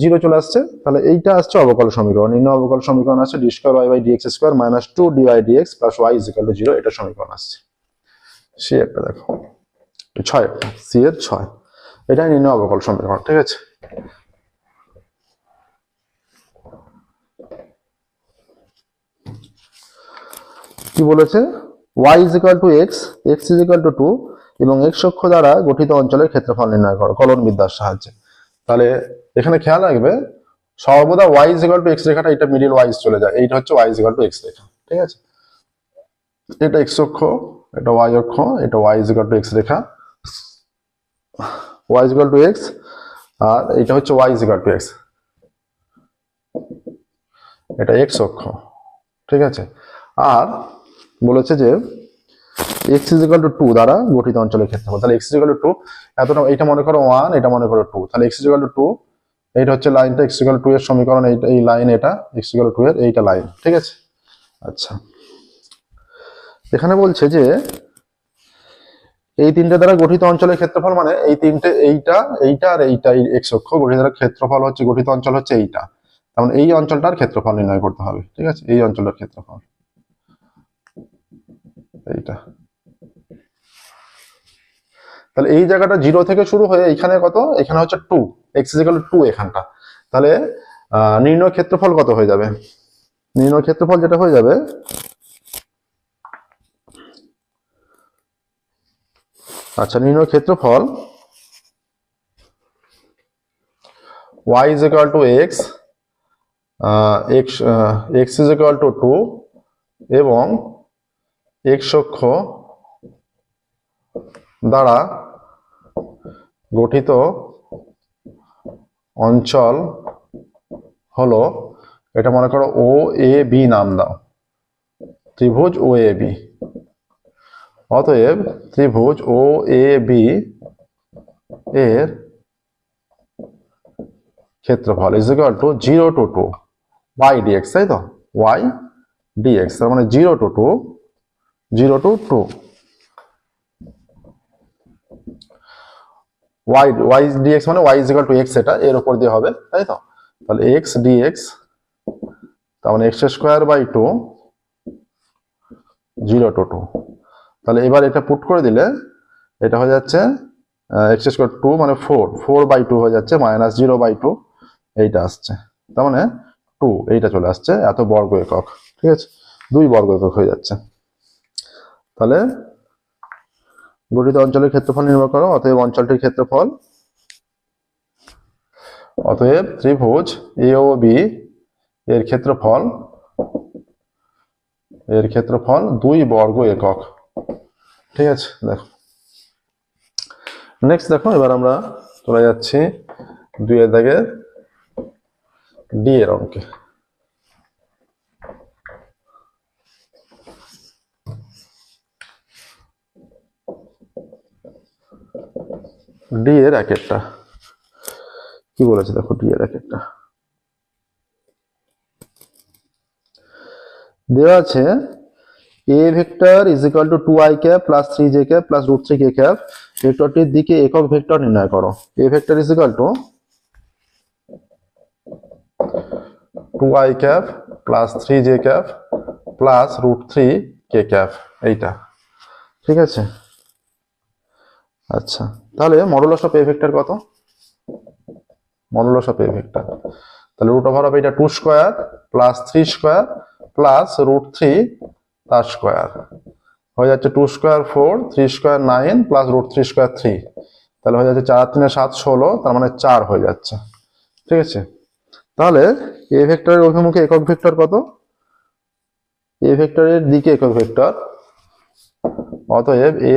Speaker 1: 0 চলে আসছে। তাহলে এইটা আসছে অবকল সমীকরণ, নিম্ন অবকল সমীকরণ আসছে D square Y by dx square minus 2 DY DX plus Y is equal to 0, এটা সমীকরণ আসছে। সি একটা দেখো 6, সি এর 6, এটা নিম্ন অবকল সমীকরণ, ঠিক আছে। কি বলেছে, y is equal to x, x is equal to 2 এবং x অক্ষ দ্বারা গঠিত অঞ্চলের ক্ষেত্রফল নির্ণয় করো কলন বিদ্যার সাহায্যে। তাহলে এখানে খেয়াল রাখবে সর্বদা y is equal to x রেখাটা এটা মিডল ওয়াইজ চলে যায়, এইটা হচ্ছে y is equal to x রেখা, ঠিক আছে। এটা x অক্ষ, এটা y অক্ষ, এটা y is equal to x Rekha, y is equal to x, আর এটা হচ্ছে y is equal to x, এটা x অক্ষ, ঠিক আছে। আর বলেছে যে x is equal to 2 দ্বারা গঠিত অঞ্চলের ক্ষেত্রফল, তাহলে x is equal to 2, এতটা এটা মনে করো 1, এটা মনে করো 2, তাহলে x is equal to 2, এইটা হচ্ছে লাইনটা x is equal to 2 এর সমীকরণ, এই লাইন, এটা x is equal to 2 এর এইটা লাইন, ঠিক আছে। আচ্ছা এখানে বলছে যে এই তিনটে দ্বারা গঠিত অঞ্চলের ক্ষেত্রফল, মানে এই তিনটে, এইটা এইটা আর এইটা, এই x অক্ষ গঠিত ক্ষেত্রফল হচ্ছে, গঠিত অঞ্চল হচ্ছে এইটা, তার মানে এই অঞ্চলটার ক্ষেত্রফল নির্ণয় করতে হবে, ঠিক আছে। এই অঞ্চলের ক্ষেত্রফল এইটা, তাহলে এই জায়গাটা 0 থেকে শুরু হয়ে এখানে কত, এখানে হচ্ছে 2, x is equal to 2 এখানটা, তাহলে নির্ণয় ক্ষেত্রফল কত হয়ে যাবে, নির্ণয় ক্ষেত্রফল যেটা হয়ে যাবে, আচ্ছা নির্ণয় ক্ষেত্রফল y is equal to x, x is equal to 2 এবং x অক্ষ দ্বারা গঠিত অঞ্চল হলো, এটা মনে করো ও এ বি নাম দাও, ত্রিভুজ ও এ বি। অতএব ত্রিভুজ ও এ বি এর ক্ষেত্রফল is equal to 0 to 2 y dx, তাই তো, y dx, তার মানে 0 to 2 y dx মানে y is equal to x, এটা এর উপর দিয়ে হবে, তাই তো। তাহলে x dx তার মানে x² বাই 2 0 to 2। তাহলে এবার এটা পুট করে দিলে এটা হয়ে যাচ্ছে x² 2 মানে 4 বাই 2 হয়ে যাচ্ছে মাইনাস 0 বাই 2, এইটা আসছে, তার মানে 2 এইটা চলে আসছে, এত বর্গ একক, ঠিক আছে, 2 বর্গ একক হয়ে যাচ্ছে। তাহলে গঠিত অঞ্চলের ক্ষেত্রফল নির্ণয় করো। অতএব অঞ্চলটির ক্ষেত্রফল, অতএব ত্রিভুজ এ ও বি এর ক্ষেত্রফল 2 বর্গ একক, ঠিক আছে। দেখো নেক্সট, দেখো এবার আমরা চলে যাচ্ছি 2 এর দাগের ডি এর অঙ্কে। ডি এর একেরটা কি বলেছে দেখো, ডি এর একেরটা দেওয়া আছে a vector is equal to 2i cap plus 3j cap plus √3k cap, ভেক্টরটির দিকে একক ভেক্টর নির্ণয় করো। a vector is equal to 2i cap plus 3j cap plus √3k cap, এইটা, ঠিক আছে। আচ্ছা, তাহলে মডুলাস অফ a ভেক্টর কত? মডুলাস অফ a ভেক্টর, তাহলে রুট ওভার অফ এটা 2 স্কয়ার প্লাস 3 স্কয়ার প্লাস √3 তার স্কয়ার হয়ে যাচ্ছে 2 স্কয়ার 4, 3 স্কয়ার 9 প্লাস √3 স্কয়ার 3, তাহলে হয়ে যাচ্ছে 4 3 7 16, তার মানে 4 হয়ে যাচ্ছে, ঠিক আছে। তাহলে এ ভেক্টরের অভিমুখে একক ভেক্টর কত? এ ভেক্টরের দিকে একক ভেক্টর, অতএব এ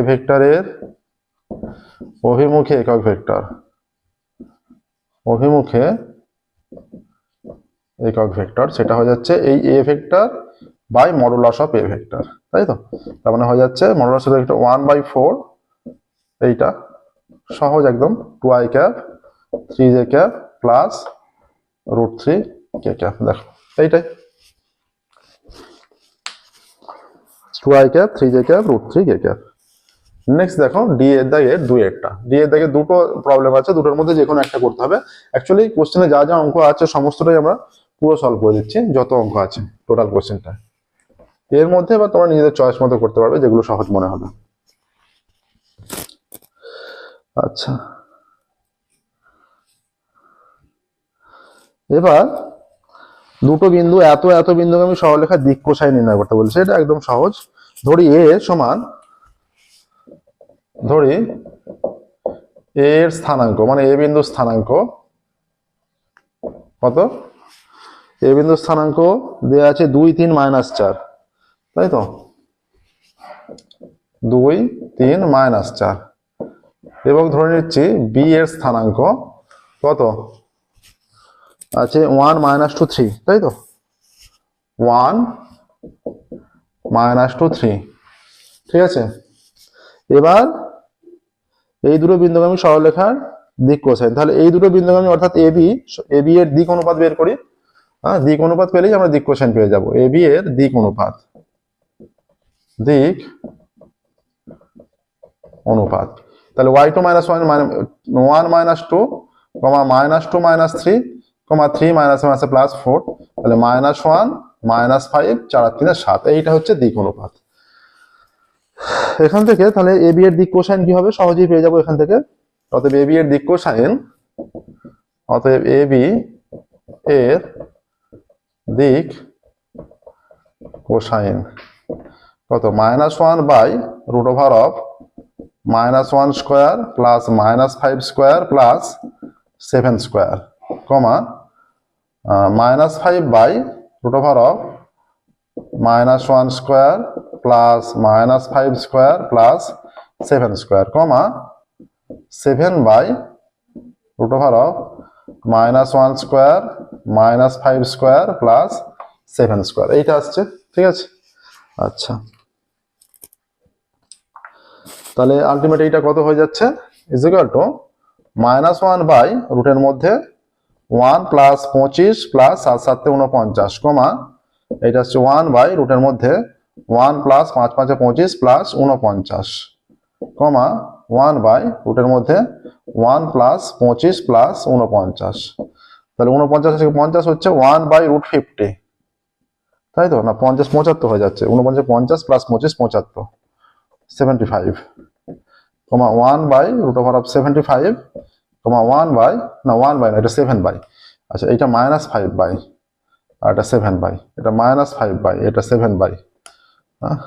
Speaker 1: ভেক্টরের অভিমুখে একক ভেক্টর, অভিমুখে একক ভেক্টর, সেটা হয়ে যাচ্ছে এই A vector by modulus of A vector, তাই তো। তার মানে হয়ে যাচ্ছে মডুলাস অফ এ ভেক্টর 1/4, এইটা সহজ একদম, 2i cap 3j cap plus √3k cap, দেখো এইটাই 2i cap 3j cap √3k cap. Next দেখো ডি এর দাগের 2 এরটা, ডি এর দাগে দুটো প্রবলেম আছে, দুটোর মধ্যে যে কোনো একটা করতে হবে। অ্যাকচুয়ালি কোশ্চেনে যা যা অঙ্ক আছে সমস্তটাই আমরা পুরো সলভ করে দিচ্ছি, যত অঙ্ক আছে টোটাল কোশ্চেনটা, এর মধ্যে বা তোমরা নিজেদের চয়েস মতো করতে পারবে যেগুলো সহজ মনে হবে। আচ্ছা, এবার দুটো বিন্দু এত বিন্দুগামী সরলরেখার দিক কোসাইন নির্ণয় করতে বলছে, এটা একদম সহজ। ধরি এ সমান, ধরি এর স্থানাঙ্ক মানে এ বিন্দুর স্থানাঙ্ক কত? এ বিন্দুর স্থানাঙ্ক দেওয়া আছে 2 3 -4, তাই তো, 2 3 -4, এবং ধরে নিচ্ছি বি এর স্থানাঙ্ক কত আছে 1 -2 3, তাই তো, 1 -2 3, ঠিক আছে। এবার এই দুটো বিন্দুগামী সরলরেখার দিক কোসাইন, তাহলে এই দুটো বিন্দুগামী অর্থাৎ এবি এর দিক অনুপাত বের করি। হ্যাঁ, দিক অনুপাত পেলেই আমরা দিক কোসাইন পেয়ে যাব। এবি এর দিক অনুপাত, তাহলে y2 - 1 1 -2, -2 -3, 3 -1 +4, তাহলে -1 -5 4 3 7, এইটা হচ্ছে দিক অনুপাত। এখান থেকে তাহলে এবি এর দিক কোসাইন কি হবে সহজেই পেয়ে যাবো এখান থেকে। অতএব এবি এর দিক কোসাইন, অতএব এবি এর দিক কোসাইন কত? -1 by √1 square plus -5 square plus 7 square, -5 by √1 square plus -5 square plus 7 square, 7 by √1 -1 square -5 square plus 7 square, এইটা আসছে। ঠিক আছে, আচ্ছা তাহলে আলটিমেট এইটা কত হয়ে যাচ্ছে, ইজ ইকুয়াল টু -1 বাই রুটের মধ্যে 1 প্লাস 25 প্লাস 7 7 49 কমা এটা হচ্ছে 1 বাই রুটের মধ্যে 1 প্লাস 5 5 25 প্লাস 49 কমা 1 বাই রুটের মধ্যে 1 প্লাস 25 প্লাস 49। তাহলে 49 থেকে 50 হচ্ছে 1 বাই রুট 50, তাই তো না 50 75 হয়ে যাচ্ছে, 49 50 plus 25 75 75 comma 1 by root over of 75 comma 1 by না 1 বাই না এটা 7 বাই, আচ্ছা এটা -5 বাই আর এটা 7 বাই, এটা -5 বাই এটা 7 বাই, হ্যাঁ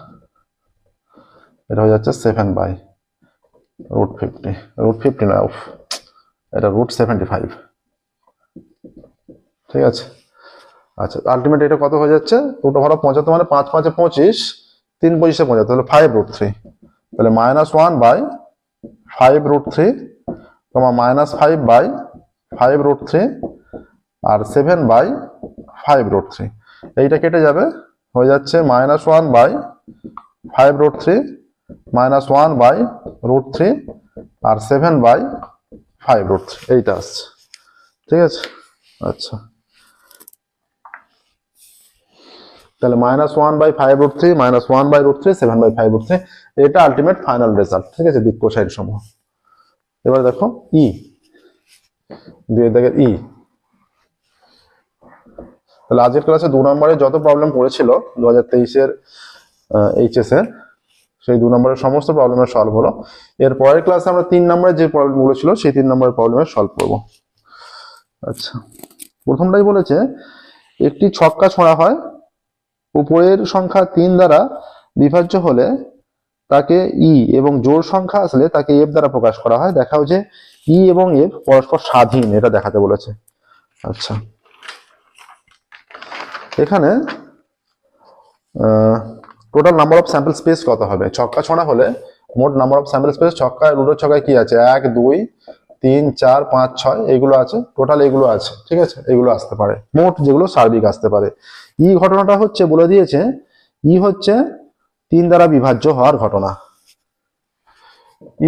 Speaker 1: এটা হয়ে যাচ্ছে 7 বাই রুট 50 না এটা রুট 75। ঠিক আছে, আচ্ছা আলটিমেট এটা কত হয়ে যাচ্ছে, রুট ওভার অফ 75 মানে 5 5 25 3 25 75, তাহলে 5 রুট 3, তাহলে -1 by 5 root 3 comma -5 by 5 root 3 আর 7 বাই 5 রুট 3, এইটা কেটে যাবে হয়ে যাচ্ছে -1 বাই 5 রুট 3 -1 বাই রুট 3 আর 7 বাই 5 রুট 3, এইটা আসছে। ঠিক আছে, আচ্ছা তাহলে -1 by 5 root 3 -1 by root 3 7 by 5 root 3, এটা আলটিমেট ফাইনাল রেজাল্ট। ঠিক আছে, দিক কোসাইন সমূহ। এবার দেখো ই, দুই দাগের ই। তাহলে আজকের ক্লাসে 2 নম্বরে যত প্রবলেম পড়েছিল 2023-এর এইচএস এ, সেই 2 নম্বরের সমস্ত প্রবলেমের সলভ হলো। এর পরের ক্লাসে আমরা 3 নম্বরের যে প্রবলেমগুলো ছিল সেই 3 নম্বরের প্রবলেমের সলভ করব। আচ্ছা, প্রথমটাই বলেছে একটি ছক্কা ছোঁড়া হয়, উপরের সংখ্যা 3 দ্বারা বিভাজ্য হলে তাকে ই এবং জোড় সংখ্যা আসলে তাকে এফ দ্বারা প্রকাশ করা হয়, দেখাও যে ই এবং এফ পরস্পর স্বাধীন, এটা দেখাতে বলেছে। আচ্ছা এখানে total number of sample space কত হবে, ছক্কা ছোঁড়া হলে মোট নাম্বার অফ স্যাম্পল স্পেস, ছক্কায় রুটের ছক্কায় কি আছে 1 2 3 4 5 6 এইগুলো আছে, টোটাল এগুলো আছে। ঠিক আছে, এগুলো আসতে পারে মোট, যেগুলো সার্বিক আসতে পারে। ই ঘটনাটা হচ্ছে বলে দিয়েছে ই হচ্ছে 3 দ্বারা বিভাজ্য হওয়ার ঘটনা,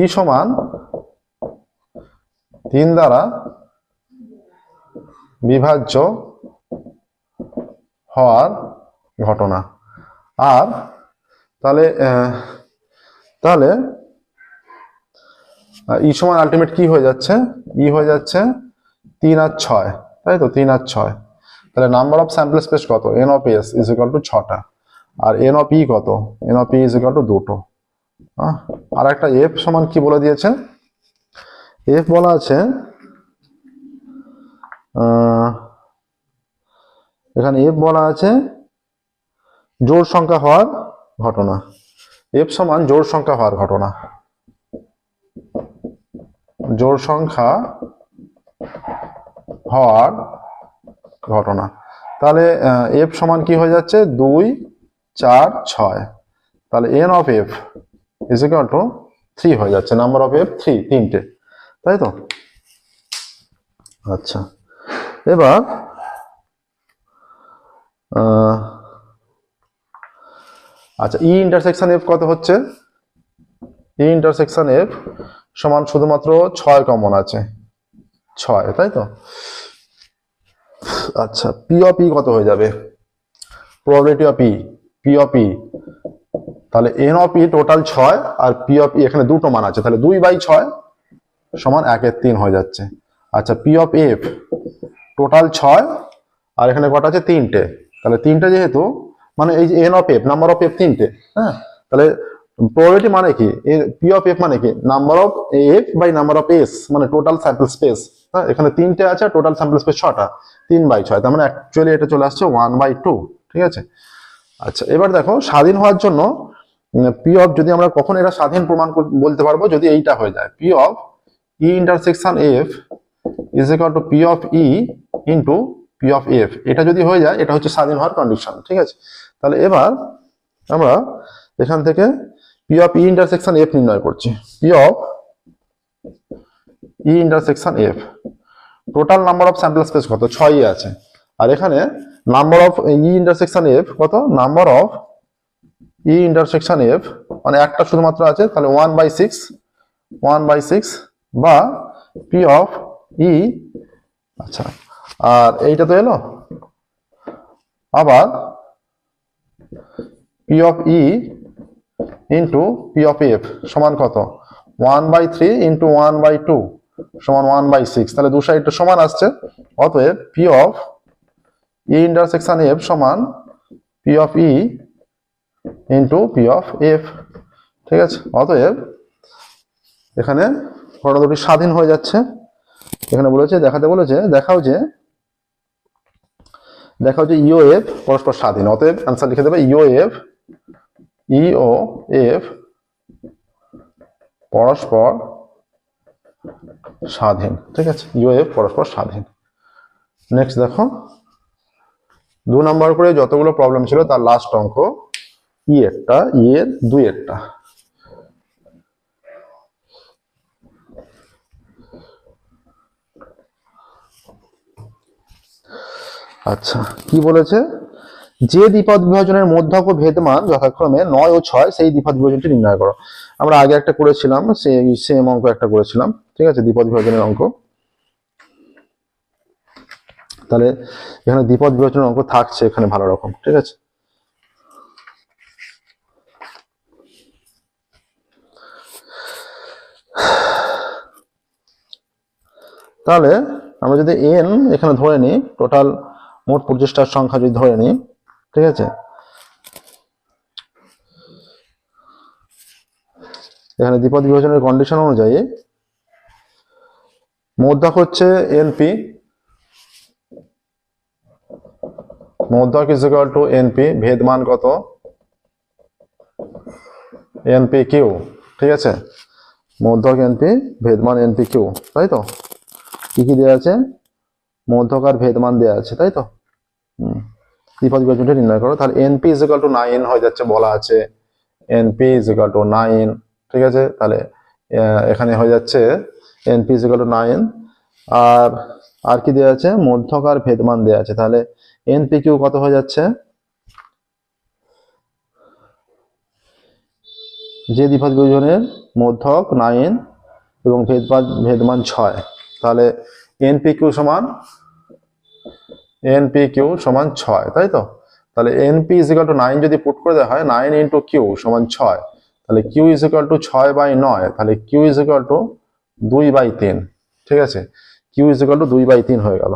Speaker 1: ই সমান 3 দ্বারা বিভাজ্য হওয়ার ঘটনা। আর তাহলে তাহলে ই সমান আলটিমেট কি হয়ে যাচ্ছে, ই হয়ে যাচ্ছে 3 আর 6, তাই তো 3 আর 6। তাহলে নাম্বার অফ স্যাম্পল স্পেস কত, N of S is equal to 6টা, আর এন অফ ই কত, N of E is equal to 2টো। আর একটা এফ সমান কি বলে দিয়েছে, এফ বলা আছে এখানে এফ বলা আছে জোড় সংখ্যা হওয়ার ঘটনা, এফ সমান জোড় সংখ্যা হওয়ার ঘটনা, জোড় সংখ্যা হওয়ার ঘটনা। তাহলে এফ সমান কি হয়ে যাচ্ছে 2 4 6, তাহলে N of F is equal two 3 হয়ে যাচ্ছে, নাম্বার অফ এফ 3, 3টে, তাই তো। আচ্ছা এবার আচ্ছা ই ইন্টারসেকশন এফ কত হচ্ছে, ই ইন্টারসেকশন এফ সমান শুধুমাত্র 6 কমন আছে, 6, তাই তো। আচ্ছা পি অফ ই কত হয়ে যাবে, probability of E, P of E, তাহলে এন অফ ই টোটাল 6 আর পি অফ ই এখানে 2টো মান আছে, তাহলে 2/6 সমান 1/3 হয়ে যাচ্ছে। আচ্ছা পি অফ এফ টোটাল 6 আর এখানে কটা আছে 3টে, তাহলে 3টে যেহেতু মানে এই যে N of F number of F 3টে, হ্যাঁ তাহলে প্রবাবিলিটি মানে কি, পি অফ এফ মানে কি number of F by number of S মানে টোটাল স্যাম্পল স্পেস, হ্যাঁ এখানে 3টে আছে, টোটাল স্যাম্পল স্পেস 6টা, 3/6, তার মানে অ্যাকচুয়ালি এটা চলে আসছে 1/2। ঠিক আছে, আচ্ছা এবার দেখো স্বাধীন হওয়ার জন্য পি অফ, যদি আমরা কখন এটা স্বাধীন প্রমাণ বলতে পারবো, যদি এইটা হয়ে যায় P of E intersection F is equal two P of E into P of F, এটা যদি হয়ে যায় এটা হচ্ছে স্বাধীন হওয়ার কন্ডিশন। ঠিক আছে, তাহলে এবার আমরা এখান থেকে P of E intersection F নির্ণয় করছি, P of E intersection F total number of sample space কত, 6ই আছে। আর এখানে number of E intersection F কত, number of E intersection F মানে একটা শুধুমাত্র আছে, তাহলে 1/6 বা পি অফ ই। আচ্ছা, আর এইটা তো এলো, আবার P of E into P of F সমান কত, 1/3 ইন্টু 1/2 সমান 1/6, তাহলে দু সাইডটা সমান আসছে। অতএব P of E intersection F সমান P of E into P of F. ঠিক আছে, অতএব এখানে ঘটনা দুটি স্বাধীন হয়ে যাচ্ছে। এখানে বলেছে দেখাতে বলেছে, দেখাও যে ইও এফ পরস্পর স্বাধীন। অতএব অ্যান্সার লিখে দেবে ইও এফ পরস্পর স্বাধীন। ঠিক আছে, ইও এফ পরস্পর স্বাধীন। নেক্সট দেখো, 2 নম্বর করে যতগুলো প্রবলেম ছিল তার লাস্ট অঙ্ক ই এর 2-এরটা। আচ্ছা, কি বলেছে, যে দ্বিপদ বিভাজনের মধ্যক ও ভেদমান যথাক্রমে 9 ও 6 সেই দ্বিপদ বিভাজনটি নির্ণয় করো। আমরা আগে একটা করেছিলাম, সেম অঙ্ক একটা করেছিলাম। ঠিক আছে, দ্বিপদ বিভাজনের অঙ্ক। তাহলে এখানে দ্বিপদ বিভাজনের অঙ্ক থাকছে এখানে ভালো রকম। ঠিক আছে, তাহলে আমরা যদি এন এখানে ধরে নিই, টোটাল মোট প্রচেষ্টার সংখ্যা যদি ধরে নিই, ঠিক আছে, এখানে দ্বিপদ বিভাজনের কন্ডিশন অনুযায়ী মধ্যক হচ্ছে এনপি, মধ্যক ইজ ইকুয়াল টু এনপি, ভেদ মান কত, এনপি কিউ। ঠিক আছে, মধ্যক এনপি, ভেদ মান এনপি কিউ, তাই তো? কি কি দেওয়া আছে, মধ্যক আর ভেদ মান দেওয়া আছে, তাই তো? দ্বিপদ বিভাজনটা নির্ণয় করো। তাহলে এনপি ইজ ইকুয়াল টু 9 হয়ে যাচ্ছে, বলা আছে এনপি ইজ ইকুয়াল টু 9। ঠিক আছে, তাহলে এখানে হয়ে যাচ্ছে এনপি ইজ ইকুয়াল টু 9। আর কি দেওয়া আছে, মধ্যক আর ভেদ মান দেওয়া আছে। তাহলে এনপি কিউ কত হয়ে যাচ্ছে, যে দ্বিপদ বিভাজনের মধ্যক 9 এবং ভেদমান 6, তাহলে এনপি কিউ সমান 6, তাই তো? তাহলে এনপি ইজ ইকুয়াল টু 9 যদি পুট করে দেওয়া হয়, 9 ইন্টু কিউ সমান 6, তাহলে কিউ ইজ ইকুয়াল টু 6/9, তাহলে কিউ ইজ ইকুয়াল টু 2/3। ঠিক আছে, কিউ ইজ ইকুয়াল টু 2/3 হয়ে গেল।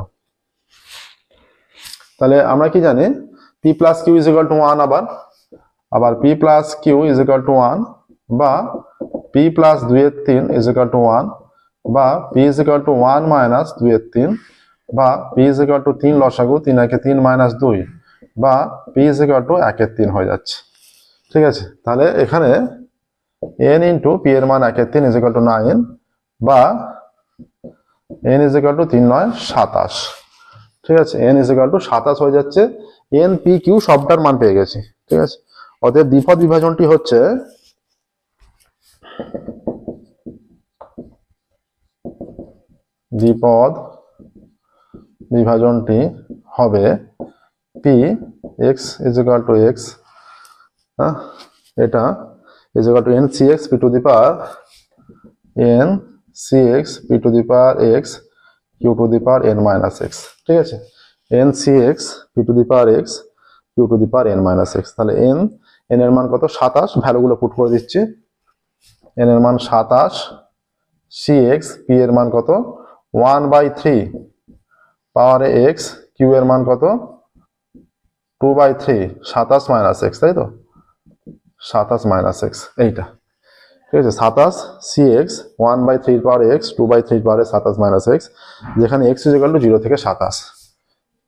Speaker 1: তাহলে আমরা কি জানি, P plus Q is equal to 1, আবার P plus Q is equal to 1, বা P plus 2/3 is equal to 1, বা P is equal to 1 minus 2/3, বা পি ইজ ইকুয়াল টু 3 লসাগু 3 একে 3 মাইনাস 2, বা পি ইজ ইকুয়াল টু 1/3 হয়ে যাচ্ছে। ঠিক আছে, তাহলে এখানে n ইন্টু পি এর মান 1/3 ইজ ইকুয়াল টু 9, বা n ইজ ইকুয়াল টু 3 9 27। ঠিক আছে, n ইজ ইকুয়াল টু 27 হয়ে যাচ্ছে। n p q সবটার মান পেয়ে গেছি। ঠিক আছে, অতএব দ্বিপদ বিভাজনটি হচ্ছে হবে p x is equal two x, এটা is equal two n cx p two the power p two the power x q two the power n minus x। ঠিক আছে, n cx p two the power x q two the power n minus x। তাহলে n এর মান কত, 27, ভ্যালুগুলো put করে দিচ্ছি। n এর মান 27, cx p এর মান কত, 1/3 পাওয়ারে x, q এর মান কত, 2/3, 27 মাইনাস x, তাই তো? 27 মাইনাস x, এইটা। ঠিক আছে, 27 cx 1/3 পাওয়ার x 2/3 পাওয়ারে 27 মাইনাস x, যেখানে x ইজ ইকুয়াল টু 0 থেকে 27,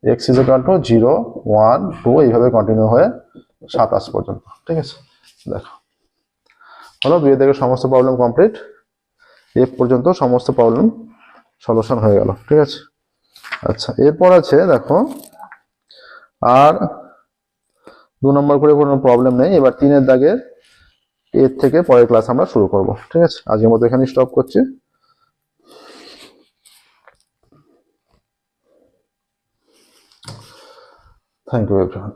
Speaker 1: x ইজ ইকুয়াল টু 0 1 2 এইভাবে কন্টিনিউ হয়ে 27 পর্যন্ত। ঠিক আছে, দেখো হলো 2 থেকে সমস্ত প্রবলেম কমপ্লিট, f পর্যন্ত সমস্ত প্রবলেম সলিউশন হয়ে গেল। ঠিক আছে, আচ্ছা এরপর আছে দেখো, আর 2 নম্বর করে কোনো প্রবলেম নেই। এবার 3 দাগের এর থেকে পরের ক্লাস আমরা শুরু করব। ঠিক আছে, আজকের মতো এখানে স্টপ করছি। Thank you everyone.